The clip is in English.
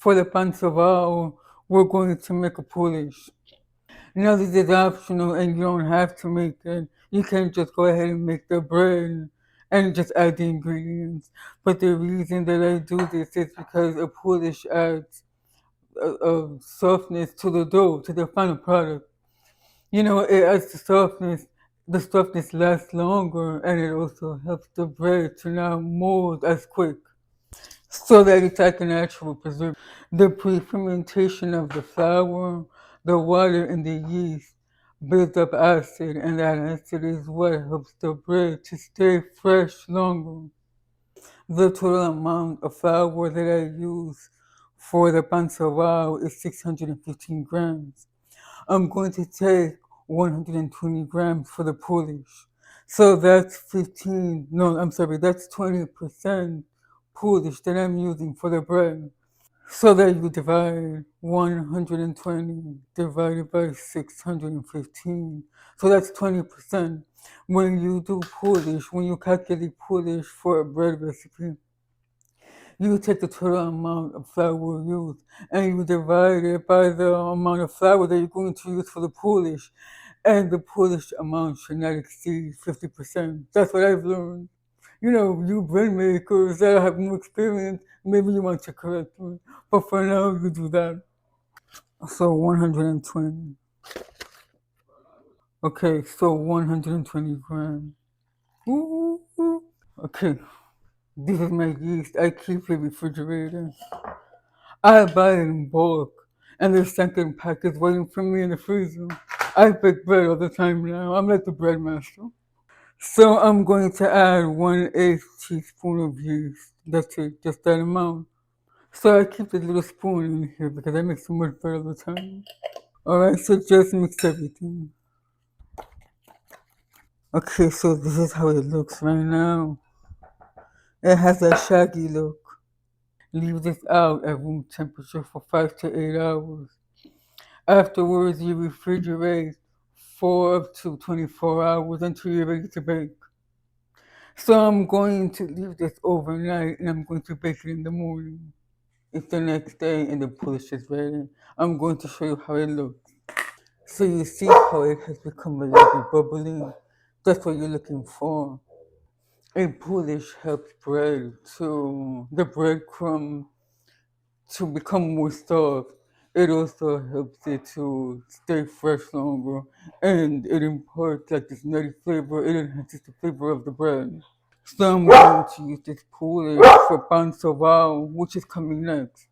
For the Pan Sobao, we're going to make a Poolish. Now this is optional and you don't have to make it. You can just go ahead and make the bread and just add the ingredients. But the reason that I do this is because a Poolish adds a softness to the dough, to the final product. You know, it adds the softness. The softness lasts longer and it also helps the bread to not mold as quick so that it's like a natural preserve. The pre-fermentation of the flour, the water, and the yeast builds up acid, and that acid is what helps the bread to stay fresh longer. The total amount of flour that I use for the pan sobao is 615 grams. I'm going to take 120 grams for the Polish. So that's 15, no, I'm sorry, that's 20% Polish that I'm using for the bread. So that you divide 120 divided by 615. So that's 20%. When you do Polish, when you calculate Polish for a bread recipe, you take the total amount of flour used and you divide it by the amount of flour that you're going to use for the Polish. And the Polish amount should not exceed 50%. That's what I've learned. You know, you bread makers that have more experience, maybe you want to correct me. But for now, you do that. So 120. Okay, so 120 grams. Ooh. Okay, this is my yeast. I keep it refrigerated. I buy it in bulk, and the second pack is waiting for me in the freezer. I bake bread all the time now. I'm like the bread master. So I'm going to add 1/8 teaspoon of yeast. That's it, just that amount. So I keep the little spoon in here because I make so much bread all the time. Alright, so just mix everything. Okay, so this is how it looks right now. It has a shaggy look. Leave this out at room temperature for 5 to 8 hours. Afterwards, you refrigerate for up to 24 hours until you're ready to bake. So I'm going to leave this overnight and I'm going to bake it in the morning. It's the next day and the polish is ready. I'm going to show you how it looks. So you see how it has become a little bit bubbly. That's what you're looking for. A polish helps bread to the breadcrumb to become more soft. It also helps it to stay fresh longer and it imparts like this nutty flavor. It enhances the flavor of the bread. So I'm going to use this Poolish for Pan Sobao, which is coming next.